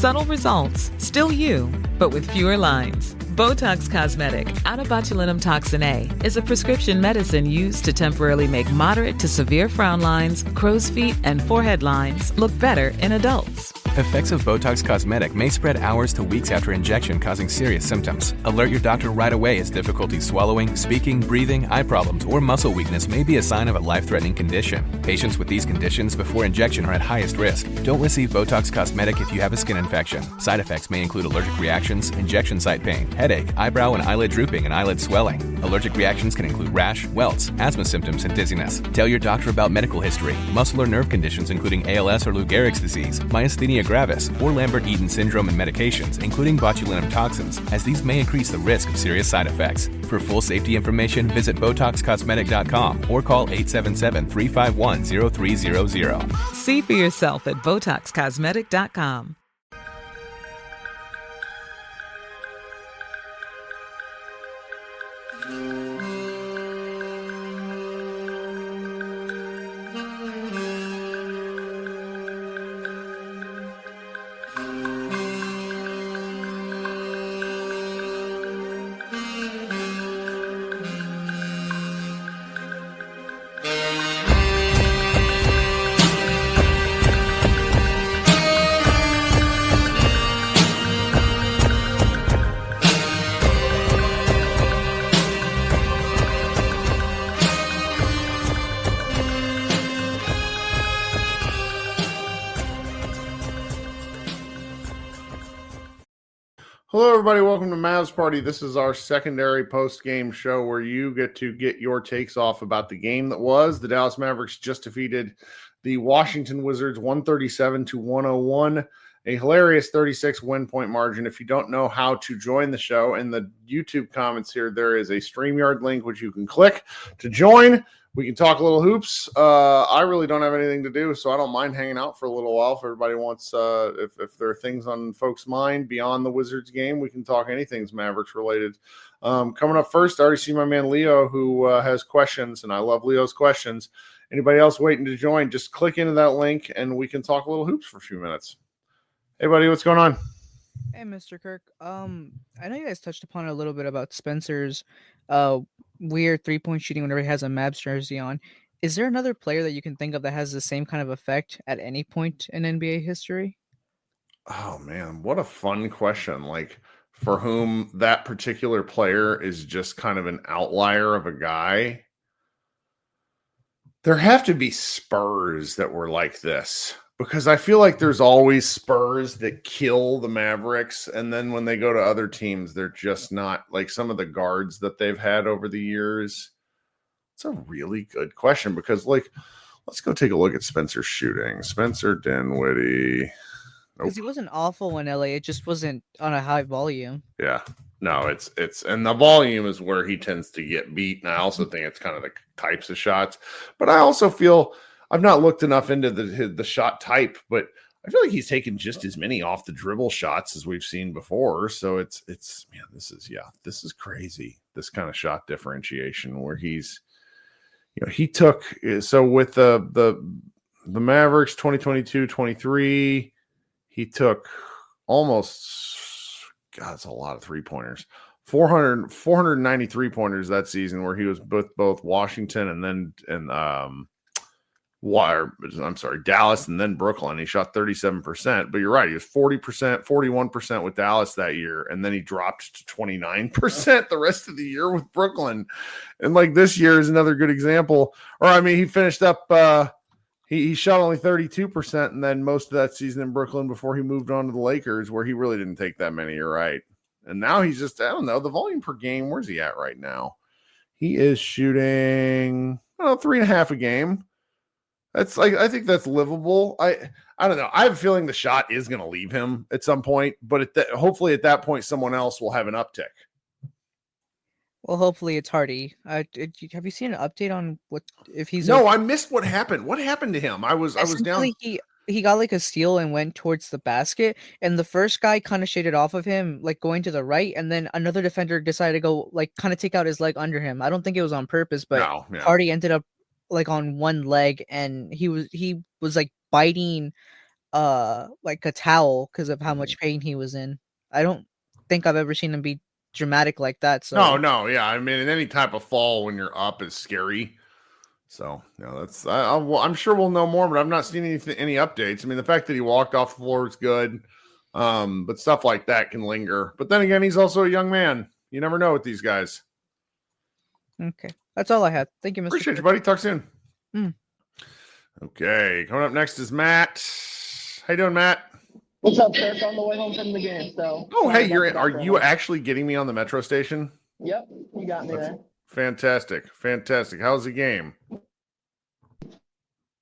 Subtle results, still you, but with fewer lines. Botox Cosmetic, out of botulinum toxin A, is a prescription medicine used to temporarily make moderate to severe frown lines, crow's feet, and forehead lines look better in adults. Effects of Botox Cosmetic may spread hours to weeks after injection, causing serious symptoms. Alert your doctor right away as difficulty swallowing, speaking, breathing, eye problems, or muscle weakness may be a sign of a life-threatening condition. Patients with these conditions before injection are at highest risk. Don't receive Botox Cosmetic if you have a skin infection. Side effects may include allergic reactions, injection site pain, headache, eyebrow and eyelid drooping, and eyelid swelling. Allergic reactions can include rash, welts, asthma symptoms, and dizziness. Tell your doctor about medical history, muscle or nerve conditions including ALS or Lou Gehrig's disease, myasthenia gravis, or Lambert-Eaton syndrome, and medications, including botulinum toxins, as these may increase the risk of serious side effects. For full safety information, visit BotoxCosmetic.com or call 877-351-0300. See for yourself at BotoxCosmetic.com. Hello, everybody. Welcome to Mavs Party. This is our secondary post-game show where you get to get your takes off about the game that was. The Dallas Mavericks just defeated the Washington Wizards 137-101, a hilarious 36 win point margin. If you don't know how to join the show, in the YouTube comments here, there is a StreamYard link which you can click to join. We can talk a little hoops. I really don't have anything to do, so I don't mind hanging out for a little while. If everybody wants, if there are things on folks' mind beyond the Wizards game, we can talk anything's Mavericks related. Coming up first, I already see my man Leo who has questions, and I love Leo's questions. Anybody else waiting to join, just click into that link, and we can talk a little hoops for a few minutes. Hey, buddy, what's going on? Hey, Mr. Kirk. I know you guys touched upon it a little bit about Spencer's weird three-point shooting whenever he has a Mavs jersey on. Is there another player that you can think of that has the same kind of effect at any point in NBA history? Oh, man, what a fun question. Like, for whom that particular player is just kind of an outlier of a guy. There have to be Spurs that were like this, because I feel like there's always Spurs that kill the Mavericks, and then when they go to other teams, they're just not like some of the guards that they've had over the years. It's a really good question because, like, let's go take a look at Spencer's shooting. Spencer Dinwiddie. Because he wasn't awful in LA, it just wasn't on a high volume. Yeah. No, it's and the volume is where he tends to get beat. And I also think it's kind of the types of shots. But I also feel I've not looked enough into the shot type, but I feel like he's taken just as many off the dribble shots as we've seen before. So it's man, this is crazy. This kind of shot differentiation where he's, he took, so with the Mavericks 2022-23, he took almost, God, it's a lot of three-pointers. 493 pointers that season, where he was both Washington and then Dallas and then Brooklyn. He shot 37%, but you're right, he was 40%, 41% with Dallas that year, and then he dropped to 29% the rest of the year with Brooklyn. And like this year is another good example. Or I mean, he finished up he shot only 32%, and then most of that season in Brooklyn before he moved on to the Lakers, where he really didn't take that many. You're right. And now he's just, I don't know, the volume per game, where's he at right now? He is shooting 3.5 a game. That's like, I think that's livable. I don't know. I have a feeling the shot is going to leave him at some point, but hopefully at that point, someone else will have an uptick. Well, hopefully it's Hardy. Have you seen an update on what if he's? No, I missed what happened. What happened to him? I was down. He got like a steal and went towards the basket, and the first guy kind of shaded off of him, like going to the right, and then another defender decided to go like kind of take out his leg under him. I don't think it was on purpose, but Hardy ended up like on one leg, and he was like biting like a towel because of how much pain he was in. I don't think I've ever seen him be dramatic like that. So No, yeah. I mean, any type of fall when you're up is scary. So, that's I'm sure we'll know more, but I've not seen any updates. I mean, the fact that he walked off the floor is good, but stuff like that can linger. But then again, he's also a young man. You never know with these guys. okay, that's all I had. Thank you, Mr. Appreciate you, Kirk. buddy. Talk soon. Mm. Okay, coming up next is Matt. How you doing, Matt? What's up, Kirk? On the way home from the game, so. Oh, hey, sorry are about the you background. actually getting me on the metro station? Yep, you got me there. Fantastic. How's the game?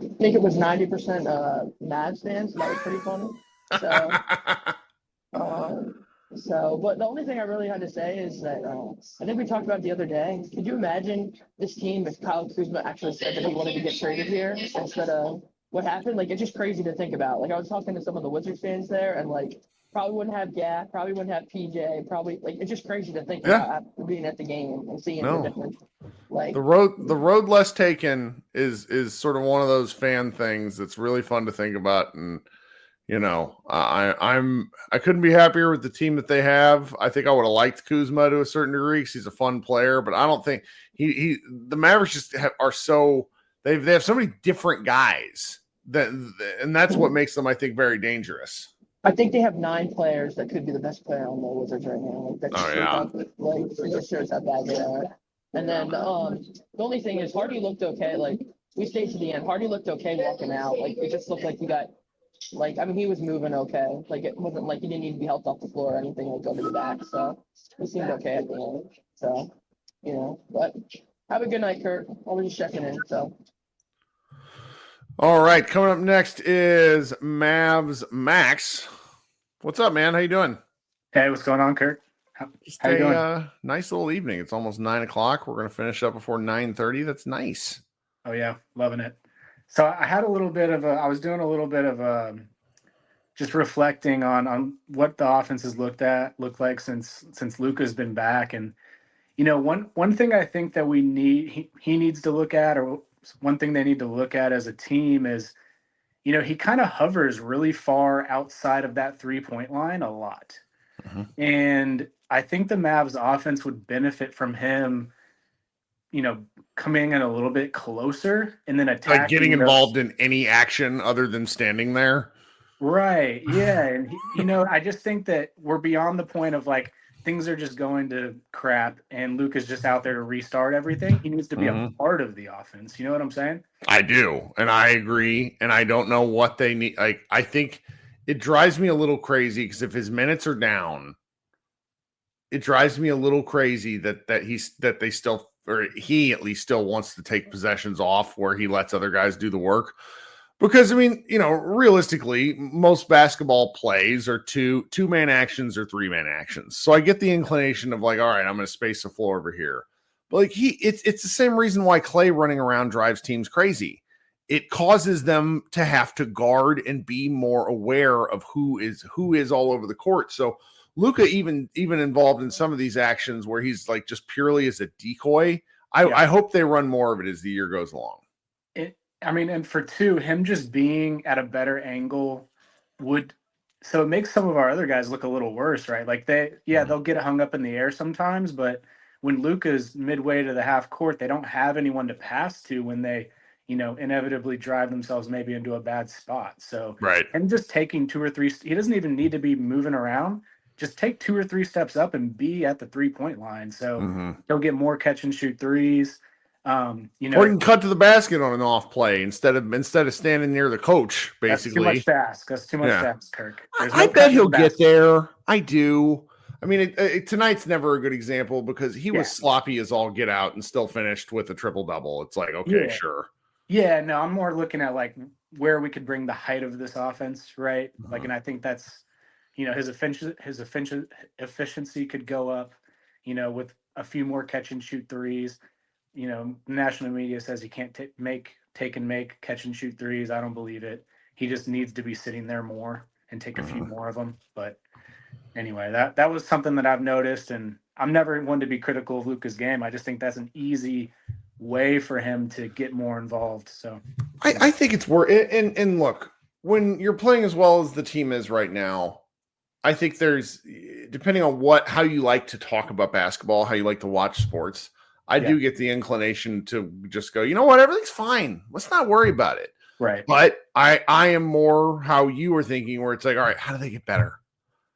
I think it was 90% Mavs fans. So that was pretty funny. But the only thing I really had to say is that I think we talked about it the other day. Could you imagine this team if Kyle Kuzma actually said that he wanted to get traded here instead of what happened? Like, it's just crazy to think about. Like, I was talking to some of the Wizards fans there, and like, probably wouldn't have Gak, probably wouldn't have PJ, probably like it's just crazy to think about after being at the game and seeing the difference. Like the road less taken is sort of one of those fan things that's really fun to think about. And I couldn't be happier with the team that they have. I think I would have liked Kuzma to a certain degree because he's a fun player, but I don't think the Mavericks just are so they have so many different guys and that's what makes them, I think, very dangerous. I think they have 9 players that could be the best player on the Wizards right now. It just shows how bad they are. And then the only thing is Hardy looked okay. Like, we stayed to the end. Hardy looked okay walking out. Like, it just looked like he got he was moving okay. Like, it wasn't like he didn't need to be helped off the floor or anything, like go to the back. So he seemed okay at the end. So, but have a good night, Kurt. Always just checking in. So. All right, coming up next is Mavs Max. What's up, man? How you doing? Hey, what's going on, Kurt? How you doing? Nice little evening. It's almost 9:00. We're gonna finish up before 9:30. That's nice. Oh yeah, loving it. So I had a little bit of I was doing a little bit of just reflecting on what the offense has looked like since Luka's been back, and one thing I think that he needs to look at, or one thing they need to look at as a team is, he kind of hovers really far outside of that 3-point line a lot. Mm-hmm. And I think the Mavs offense would benefit from him, coming in a little bit closer and then attacking. Like getting involved in any action other than standing there. Right. Yeah. And, I just think that we're beyond the point of like, things are just going to crap and Luke is just out there to restart everything. He needs to be a part of the offense. You know what I'm saying? I do. And I agree. And I don't know what they need. Like, I think it drives me a little crazy because if his minutes are down, it drives me a little crazy that they still, or he at least still wants to take possessions off where he lets other guys do the work. Because, I mean, realistically, most basketball plays are two-man actions or 3-man actions. So I get the inclination of like, all right, I'm going to space the floor over here. But like it's the same reason why Clay running around drives teams crazy. It causes them to have to guard and be more aware of who is all over the court. So Luka even involved in some of these actions where he's like just purely as a decoy. I hope they run more of it as the year goes along. And for him just being at a better angle so it makes some of our other guys look a little worse, right? Like they'll get hung up in the air sometimes, but when Luka's midway to the half court, they don't have anyone to pass to when they, inevitably drive themselves maybe into a bad spot. So right. And just taking 2 or 3, he doesn't even need to be moving around. Just take 2 or 3 steps up and be at the 3-point line. So he'll get more catch and shoot threes. Or you can cut to the basket on an off play instead of standing near the coach. Basically, that's too much to ask, Kirk. I bet he'll get there. I do. I mean, tonight's never a good example because he was sloppy as all get out and still finished with a triple double. It's like, okay, sure. Yeah, no, I'm more looking at like where we could bring the height of this offense, right? Like, and I think that's, his efficiency could go up, with a few more catch and shoot threes. National media says he can't take and make catch and shoot threes. I don't believe it. He just needs to be sitting there more and take a few more of them. But anyway, that was something that I've noticed, and I'm never one to be critical of Luka's game. I just think that's an easy way for him to get more involved. So I think it's worth it. And look, when you're playing as well as the team is right now, I think there's, depending on how you like to talk about basketball, how you like to watch sports, I do get the inclination to just go, you know what, everything's fine. Let's not worry about it. Right. But I am more how you were thinking, where it's like, all right, how do they get better?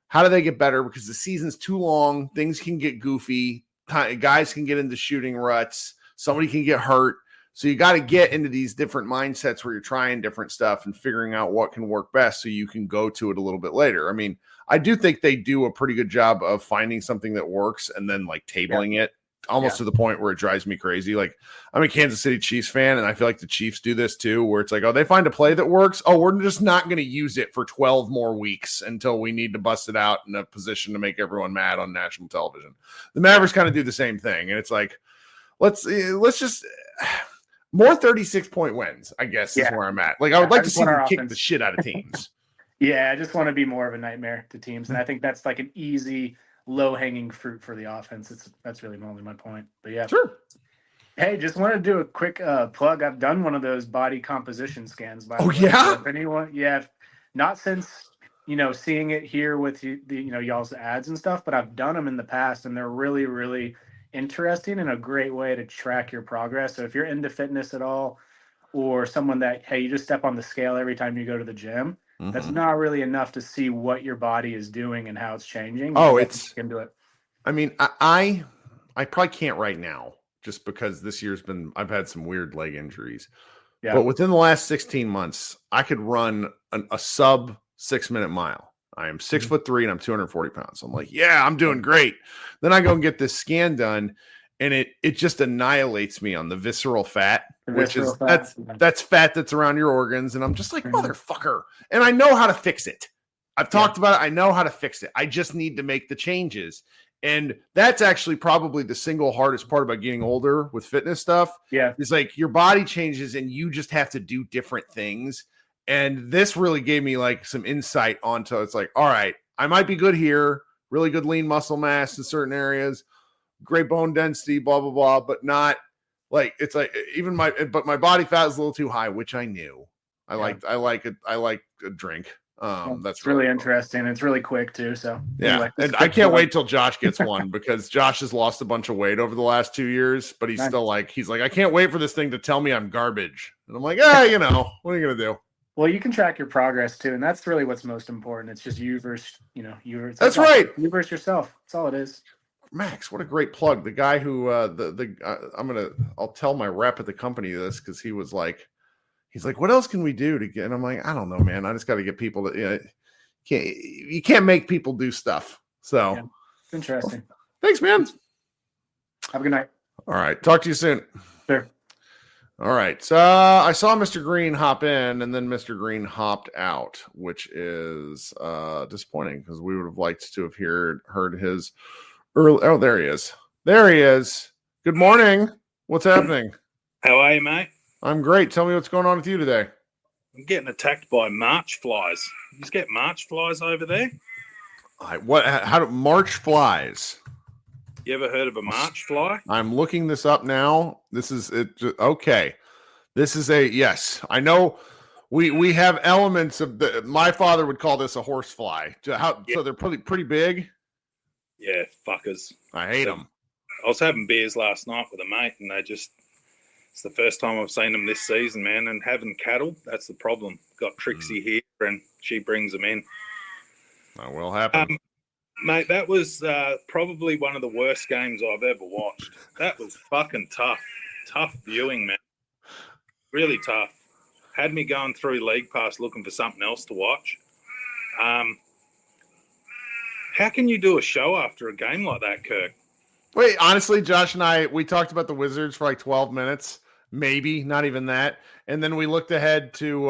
How do they get better? Because the season's too long. Things can get goofy. Guys can get into shooting ruts. Somebody can get hurt. So you got to get into these different mindsets where you're trying different stuff and figuring out what can work best so you can go to it a little bit later. I mean, I do think they do a pretty good job of finding something that works and then like tabling it almost to the point where it drives me crazy. Like, I'm a Kansas City Chiefs fan, and I feel like the Chiefs do this too, where it's like, oh, they find a play that works. Oh, we're just not going to use it for 12 more weeks until we need to bust it out in a position to make everyone mad on national television. The Mavericks kind of do the same thing. And it's like, let's just more 36-point wins, I guess, is where I'm at. Like, I would like to see them kick the shit out of teams. I just want to be more of a nightmare to teams. And I think that's like an easy, low-hanging fruit for the offense. That's really only my point. But yeah. Sure. Hey, just wanted to do a quick plug. I've done one of those body composition scans. By the way. Yeah? So if anyone, not since, seeing it here with y'all's ads and stuff, but I've done them in the past, and they're really, really interesting and a great way to track your progress. So if you're into fitness at all, or someone that, hey, you just step on the scale every time you go to the gym, that's not really enough to see what your body is doing and how it's changing. You can do it. I mean, I probably can't right now, just because this year's I've had some weird leg injuries. Yeah. But within the last 16 months, I could run a sub 6-minute mile. I am 6'3" and I'm 240 pounds. I'm like, yeah, I'm doing great. Then I go and get this scan done, and it just annihilates me on the visceral fat, that's fat that's around your organs. And I'm just like, motherfucker. And I know how to fix it. I've talked about it. I know how to fix it. I just need to make the changes. And that's actually probably the single hardest part about getting older with fitness stuff. Yeah. It's like your body changes and you just have to do different things. And this really gave me like some insight onto, it's like, all right, I might be good here, really good lean muscle mass in certain areas, great bone density, blah, blah, blah, but not like, it's like even my body fat is a little too high, which I knew. I like a drink. That's really interesting. It's really quick too. So and I can't wait till Josh gets one, because Josh has lost a bunch of weight over the last 2 years, but he's still like, I can't wait for this thing to tell me I'm garbage. And I'm like, what are you going to do? Well, you can track your progress too. And that's really what's most important. It's just you versus, that's right. You versus yourself. That's all it is. Max, what a great plug. The guy who, I'll tell my rep at the company this, because he's like, what else can we do to get? And I'm like, I don't know, man. I just got to get people to, you can't make people do stuff. So interesting. Well, thanks, man. Have a good night. All right. Talk to you soon. Sure. All right. So I saw Mr. Green hop in, and then Mr. Green hopped out, which is disappointing, because we would have liked to have heard his early. Oh, there he is. There he is. Good morning. What's happening? How are you, mate? I'm great. Tell me what's going on with you today. I'm getting attacked by march flies. You just get march flies over there? How do march flies? You ever heard of a march fly? I'm looking this up now. This is it. Okay. This is yes. I know we have elements of my father would call this a horse fly. So they're pretty big. Yeah, fuckers. I hate them. I was having beers last night with a mate, and it's the first time I've seen them this season, man. And having cattle, that's the problem. Got Trixie here, and she brings them in. That will happen. Mate, that was probably one of the worst games I've ever watched. That was fucking tough. Tough viewing, man. Really tough. Had me going through League Pass looking for something else to watch. How can you do a show after a game like that, Kirk? Wait, honestly, Josh and we talked about the Wizards for like 12 minutes, maybe, not even that. And then we looked ahead to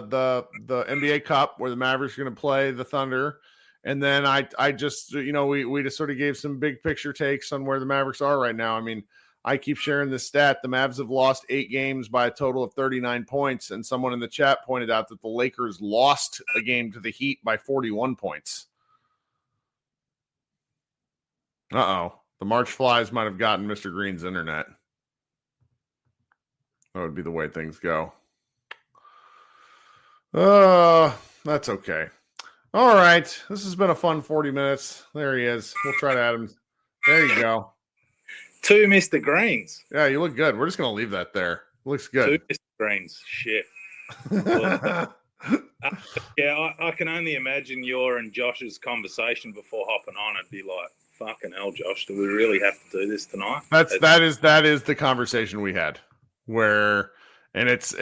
the NBA Cup, where the Mavericks are going to play the Thunder. And then I just, we just sort of gave some big picture takes on where the Mavericks are right now. I mean, I keep sharing this stat. The Mavs have lost 8 games by a total of 39 points. And someone in the chat pointed out that the Lakers lost a game to the Heat by 41 points. Uh-oh. The March flies might have gotten Mr. Green's internet. That would be the way things go. That's okay. All right. This has been a fun 40 minutes. There he is. We'll try to add him. There you go. 2 Mr. Greens. Yeah, you look good. We're just going to leave that there. Looks good. 2 Mr. Greens. Shit. Yeah, I can only imagine your and Josh's conversation before hopping on. It'd be like, fucking hell, Josh, do we really have to do this tonight? That is the conversation we had where, and it's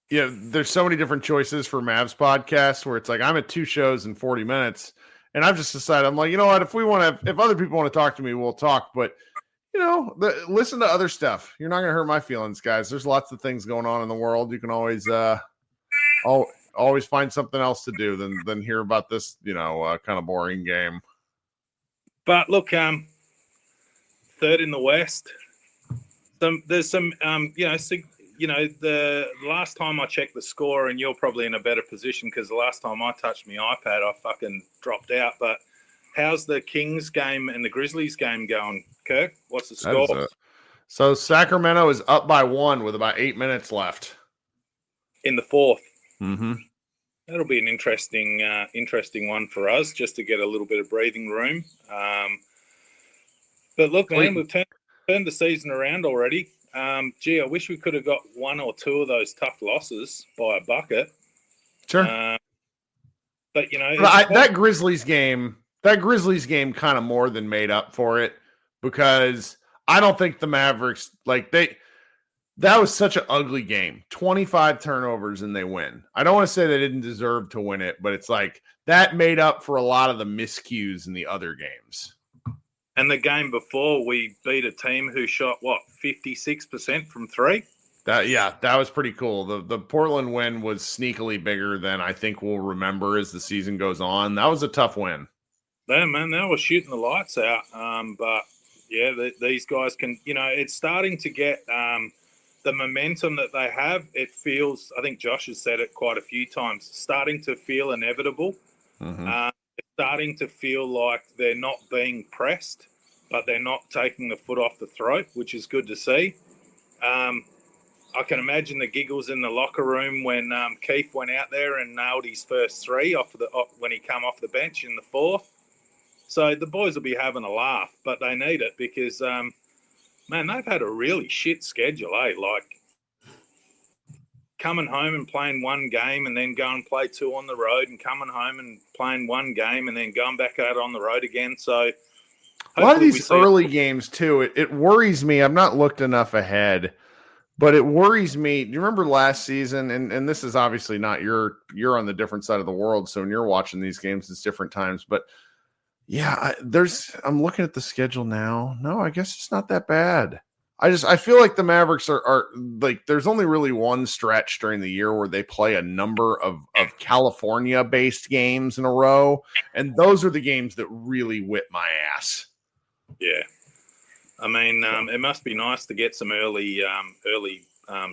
there's so many different choices for Mavs podcasts where it's like, I'm at 2 shows in 40 minutes and I've just decided, I'm like, you know what, if other people want to talk to me, we'll talk, but listen to other stuff. You're not going to hurt my feelings, guys. There's lots of things going on in the world. You can always find something else to do than hear about this, kind of boring game. But look, third in the West. There's some, the last time I checked the score, and you're probably in a better position because the last time I touched my iPad, I fucking dropped out. But how's the Kings game and the Grizzlies game going, Kirk? What's the score? So Sacramento is up by 1 with about 8 minutes left in the fourth. Mm-hmm. That'll be an interesting one for us, just to get a little bit of breathing room. But look, man, we've turned the season around already. I wish we could have got 1 or 2 of those tough losses by a bucket. Sure. But that Grizzlies game kind of more than made up for it, because I don't think the Mavericks, that was such an ugly game. 25 turnovers and they win. I don't want to say they didn't deserve to win it, but it's like that made up for a lot of the miscues in the other games. And the game before, we beat a team who shot 56% from 3. That was pretty cool. The Portland win was sneakily bigger than I think we'll remember as the season goes on. That was a tough win. Yeah, man, they were shooting the lights out. But yeah, these guys can. It's starting to get the momentum that they have. It feels. I think Josh has said it quite a few times. Starting to feel inevitable. Mm-hmm. It's starting to feel like they're not being pressed, but they're not taking the foot off the throat, which is good to see. I can imagine the giggles in the locker room when Keith went out there and nailed his first 3 when he came off the bench in the fourth. So the boys will be having a laugh, but they need it because, man, they've had a really shit schedule, Like coming home and playing 1 game and then going and play 2 on the road, and coming home and playing 1 game and then going back out on the road again. So a lot of these early games too, it worries me. I've not looked enough ahead, but it worries me. Do you remember last season? And this is obviously not you're on the different side of the world, so when you're watching these games, it's different times. But yeah, I'm looking at the schedule now. No, I guess it's not that bad. I feel like the Mavericks are like, there's only really one stretch during the year where they play a number of California-based games in a row, and those are the games that really whip my ass. Yeah. I mean, it must be nice to get some early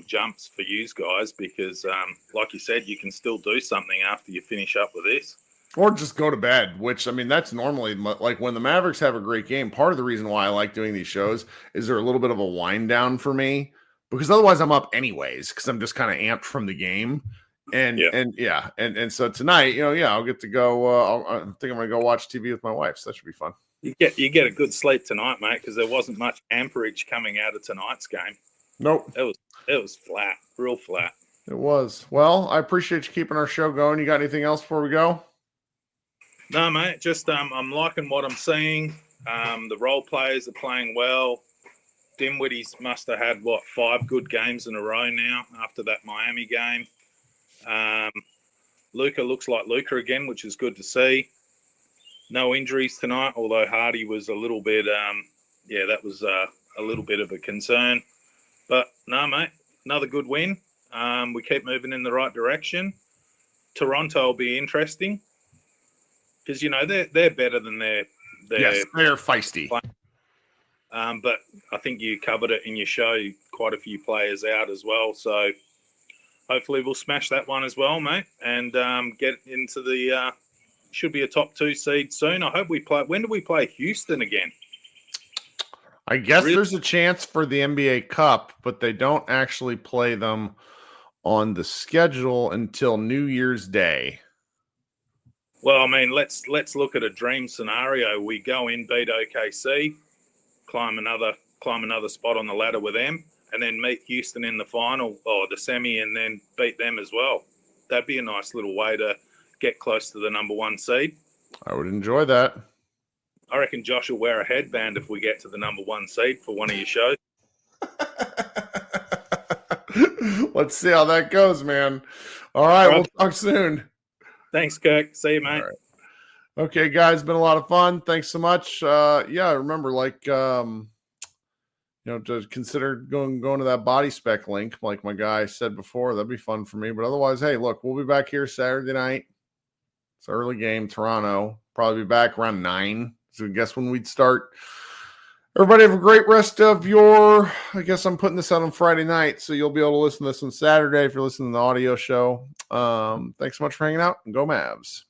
jumps for you guys because, like you said, you can still do something after you finish up with this. Or just go to bed, which, I mean, that's normally like when the Mavericks have a great game. Part of the reason why I like doing these shows is they're a little bit of a wind down for me, because otherwise I'm up anyways, because I'm just kind of amped from the game. And so tonight, I'll get to go. I think I'm going to go watch TV with my wife. So that should be fun. You get a good sleep tonight, mate, because there wasn't much amperage coming out of tonight's game. Nope. It was flat, real flat. It was. Well, I appreciate you keeping our show going. You got anything else before we go? No, mate, just I'm liking what I'm seeing. The role players are playing well. Dinwiddie's must have had, 5 good games in a row now after that Miami game. Luka looks like Luka again, which is good to see. No injuries tonight, although Hardy was a little bit, that was a little bit of a concern. But no, mate, another good win. We keep moving in the right direction. Toronto will be interesting because, they're better than their yes, they're feisty. But I think you covered it in your show, quite a few players out as well. So hopefully we'll smash that one as well, mate, and get into the should be a top 2 seed soon. I hope we play. When do we play Houston again? I guess there's a chance for the NBA Cup, but they don't actually play them on the schedule until New Year's Day. Well, I mean, let's look at a dream scenario. We go in, beat OKC, climb another spot on the ladder with them, and then meet Houston in the final or the semi, and then beat them as well. That'd be a nice little way to get close to the number 1 seed. I would enjoy that. I reckon Josh will wear a headband if we get to the number 1 seed for one of your shows. Let's see how that goes, man. All right, we'll talk soon. Thanks, Kirk. See you, mate. Right. Okay, guys, been a lot of fun. Thanks so much. Remember, to consider going to that body spec link, like my guy said before. That'd be fun for me. But otherwise, hey, look, we'll be back here Saturday night. It's an early game, Toronto. Probably be back around 9. So guess when we'd start. Everybody have a great rest of I guess I'm putting this out on Friday night, so you'll be able to listen to this on Saturday if you're listening to the audio show. Thanks so much for hanging out, and go Mavs.